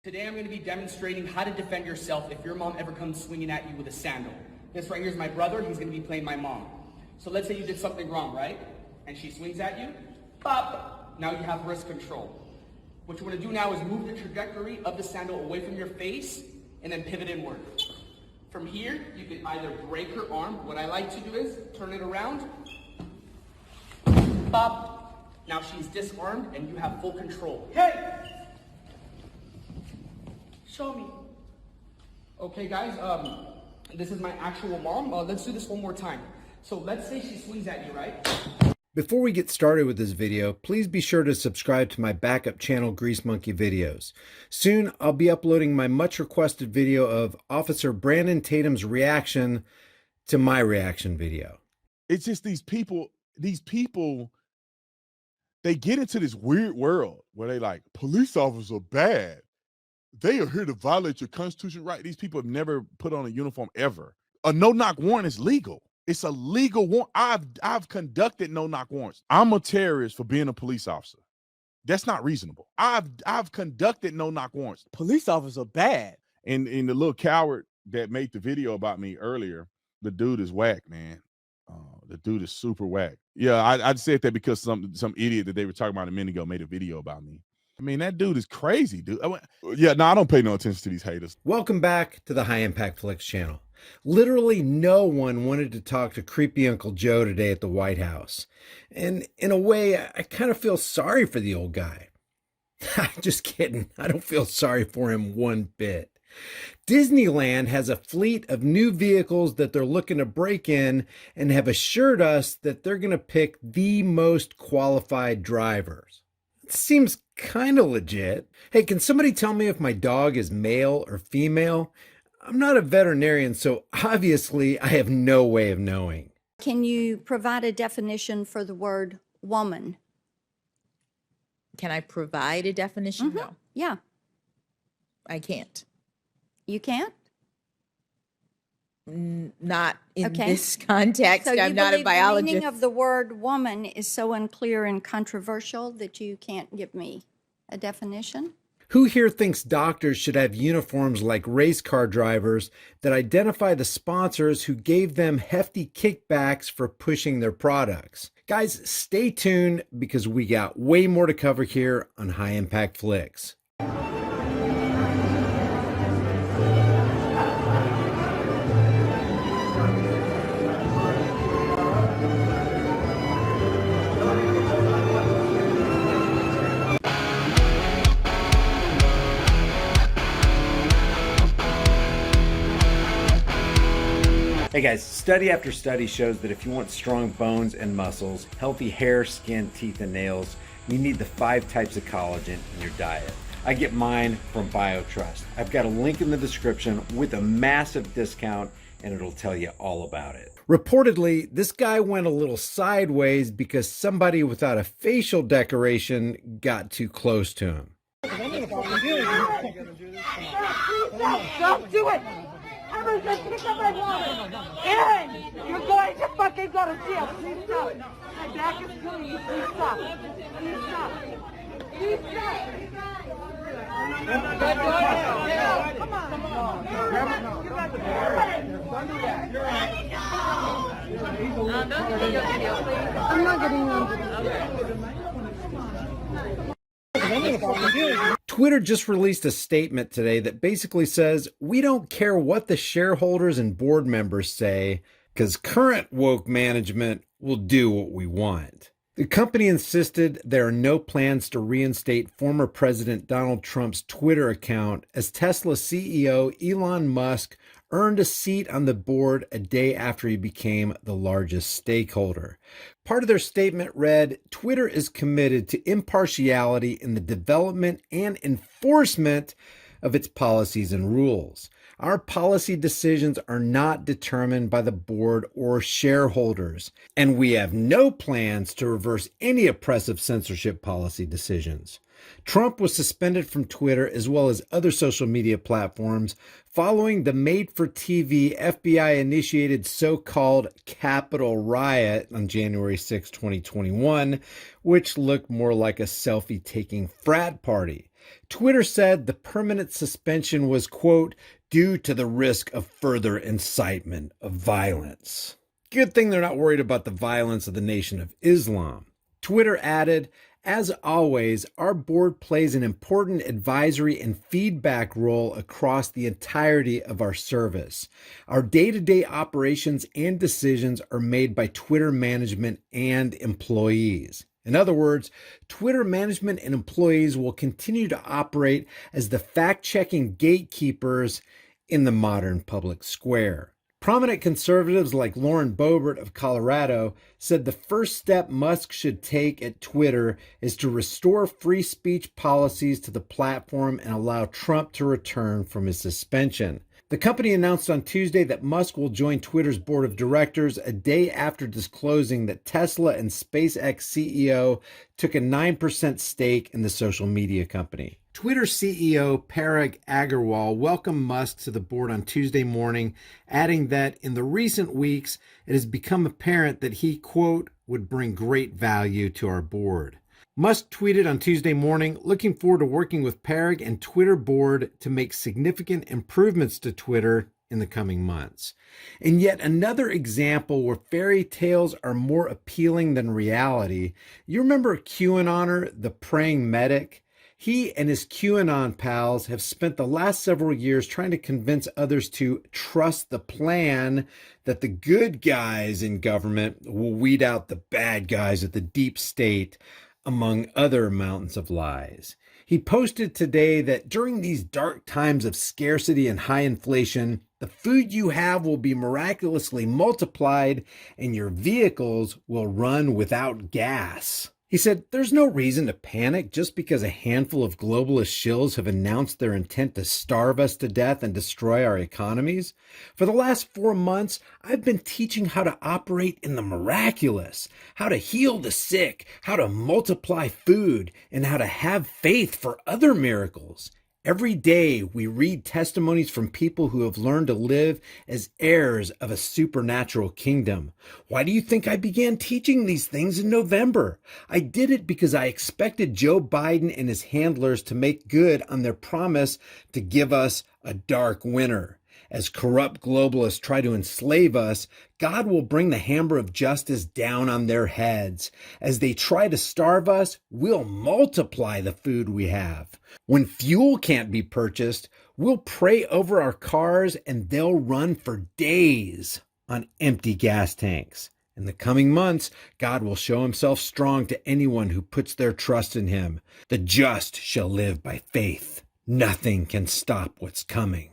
Today I'm going to be demonstrating how to defend yourself if your mom ever comes swinging at you with a sandal. This right here is my brother. He's going to be playing my mom. So let's say you did something wrong, right? And she swings at you. Pop! Now you have wrist control. What you want to do now is move the trajectory of the sandal away from your face and then pivot inward. From here, you can either break her arm. What I like to do is turn it around. Pop! Now she's disarmed and you have full control. Hey! Show me. Okay, guys, this is my actual mom. Let's do this one more time. So let's say she swings at you, right? Before we get started with this video, please be sure to subscribe to my backup channel, Grease Monkey Videos. Soon, I'll be uploading my much requested video of Officer Brandon Tatum's reaction to my reaction video. It's just these people, they get into this weird world where they like, police officers are bad. They are here to violate your constitutional right. These people have never put on a uniform ever. A no-knock warrant is legal. It's a legal warrant. I've conducted no-knock warrants. I'm a terrorist for being a police officer. That's not reasonable. I've conducted no-knock warrants. Police officers are bad. And the little coward that made the video about me earlier, the dude is whack, man. The dude is super whack. Yeah, I said that because some idiot that they were talking about a minute ago made a video about me. I mean, that dude is crazy, dude. I don't pay no attention to these haters. Welcome back to the High Impact Flicks channel. Literally no one wanted to talk to creepy Uncle Joe today at the White House. And in a way, I kind of feel sorry for the old guy. Just kidding. I don't feel sorry for him one bit. Disneyland has a fleet of new vehicles that they're looking to break in and have assured us that they're going to pick the most qualified drivers. It seems kind of legit. Hey, can somebody tell me if my dog is male or female? I'm not a veterinarian, so obviously I have no way of knowing. Can you provide a definition for the word woman? Can I provide a definition? No, Yeah. I can't. You can't? Not in Okay. this context. So you I'm not a believe the biologist. meaning of the word woman is so unclear and controversial that you can't give me a definition? Who here thinks doctors should have uniforms like race car drivers that identify the sponsors who gave them hefty kickbacks for pushing their products? Guys, stay tuned because we got way more to cover here on High Impact Flicks. Hey guys, study after study shows that if you want strong bones and muscles, healthy hair, skin, teeth, and nails, you need the 5 types of collagen in your diet. I get mine from BioTrust. I've got a link in the description with a massive discount and it'll tell you all about it. Reportedly, this guy went a little sideways because somebody without a facial decoration got too close to him. Don't do it! I'm gonna pick up my wallet! Aaron! You're going to fucking go to jail! Please stop! My back is killing me! Please stop! Please stop! Please stop! Come on! I'm not getting on. Twitter just released a statement today that basically says, we don't care what the shareholders and board members say, because current woke management will do what we want. The company insisted there are no plans to reinstate former President Donald Trump's Twitter account as Tesla CEO Elon Musk earned a seat on the board a day after he became the largest stakeholder. Part of their statement read, Twitter is committed to impartiality in the development and enforcement of its policies and rules. Our policy decisions are not determined by the board or shareholders, and we have no plans to reverse any oppressive censorship policy decisions. Trump was suspended from Twitter as well as other social media platforms following the made-for-TV FBI-initiated so-called Capitol riot on January 6, 2021, which looked more like a selfie-taking frat party. Twitter said the permanent suspension was, quote, due to the risk of further incitement of violence. Good thing they're not worried about the violence of the Nation of Islam. Twitter added, as always, our board plays an important advisory and feedback role across the entirety of our service. Our day-to-day operations and decisions are made by Twitter management and employees. In other words, Twitter management and employees will continue to operate as the fact-checking gatekeepers in the modern public square. Prominent conservatives like Lauren Boebert of Colorado said the first step Musk should take at Twitter is to restore free speech policies to the platform and allow Trump to return from his suspension. The company announced on Tuesday that Musk will join Twitter's board of directors a day after disclosing that Tesla and SpaceX CEO took a 9% stake in the social media company. Twitter CEO Parag Agrawal welcomed Musk to the board on Tuesday morning, adding that in the recent weeks, it has become apparent that he, quote, would bring great value to our board. Musk tweeted on Tuesday morning, looking forward to working with Parag and Twitter board to make significant improvements to Twitter in the coming months. And yet another example where fairy tales are more appealing than reality. You remember QAnoner, the praying medic? He and his QAnon pals have spent the last several years trying to convince others to trust the plan that the good guys in government will weed out the bad guys at the deep state, among other mountains of lies. He posted today that during these dark times of scarcity and high inflation, the food you have will be miraculously multiplied and your vehicles will run without gas. He said, there's no reason to panic just because a handful of globalist shills have announced their intent to starve us to death and destroy our economies. For the last 4 months, I've been teaching how to operate in the miraculous, how to heal the sick, how to multiply food, and how to have faith for other miracles. Every day we read testimonies from people who have learned to live as heirs of a supernatural kingdom. Why do you think I began teaching these things in November? I did it because I expected Joe Biden and his handlers to make good on their promise to give us a dark winter. As corrupt globalists try to enslave us, God will bring the hammer of justice down on their heads. As they try to starve us, we'll multiply the food we have. When fuel can't be purchased, we'll pray over our cars and they'll run for days on empty gas tanks. In the coming months, God will show himself strong to anyone who puts their trust in him. The just shall live by faith. Nothing can stop what's coming.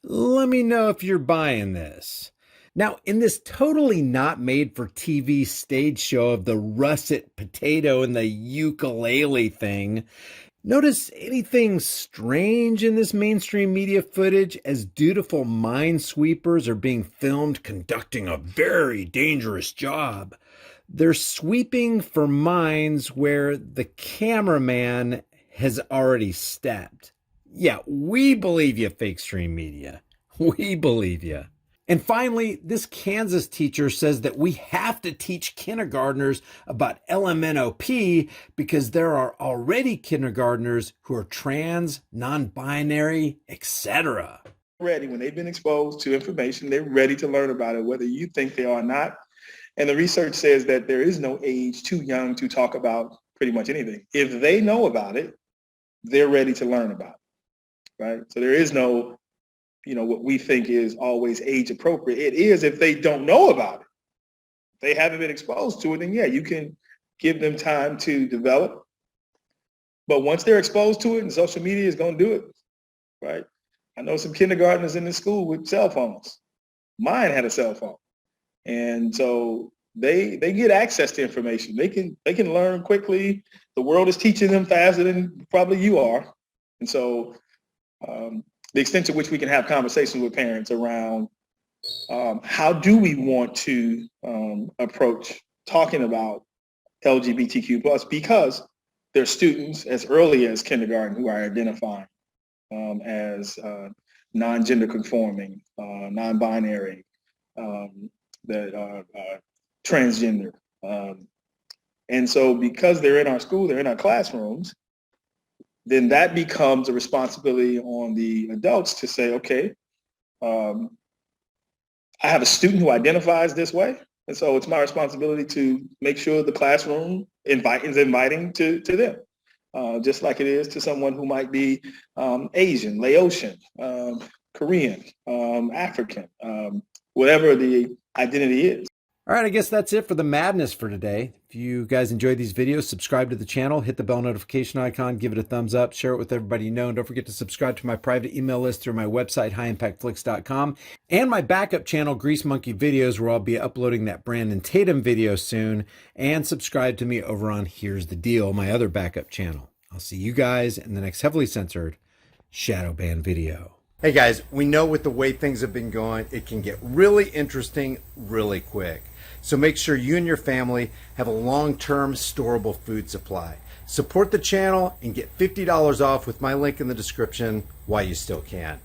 Let me know if you're buying this. Now, in this totally not made for TV stage show of the russet potato and the ukulele thing, notice anything strange in this mainstream media footage as dutiful minesweepers are being filmed conducting a very dangerous job? They're sweeping for mines where the cameraman has already stepped. Yeah, we believe you, fake stream media. We believe you. And finally, this Kansas teacher says that we have to teach kindergartners about LMNOP because there are already kindergartners who are trans, non-binary, etc. Ready, when they've been exposed to information, they're ready to learn about it, whether you think they are or not. And the research says that there is no age too young to talk about pretty much anything. If they know about it, they're ready to learn about it. Right? So there is no, what we think is always age appropriate. It is if they don't know about it. If they haven't been exposed to it, then yeah, you can give them time to develop. But once they're exposed to it, and social media is going to do it, right? I know some kindergartners in the school with cell phones. Mine had a cell phone. And so they get access to information. They can learn quickly. The world is teaching them faster than probably you are. And so the extent to which we can have conversations with parents around how do we want to approach talking about LGBTQ plus, because there are students as early as kindergarten who are identifying as non-gender conforming, non-binary, that are transgender. And so because they're in our school, they're in our classrooms, then that becomes a responsibility on the adults to say, okay, I have a student who identifies this way. And so it's my responsibility to make sure the classroom is inviting to them, just like it is to someone who might be Asian, Laotian, Korean, African, whatever the identity is. All right, I guess that's it for the madness for today. If you guys enjoyed these videos, subscribe to the channel, hit the bell notification icon, give it a thumbs up, share it with everybody you know, and don't forget to subscribe to my private email list through my website, highimpactflix.com, and my backup channel, Grease Monkey Videos, where I'll be uploading that Brandon Tatum video soon, and subscribe to me over on Here's the Deal, my other backup channel. I'll see you guys in the next heavily censored shadow ban video. Hey guys, we know with the way things have been going, it can get really interesting really quick. So make sure you and your family have a long-term storable food supply. Support the channel and get $50 off with my link in the description while you still can.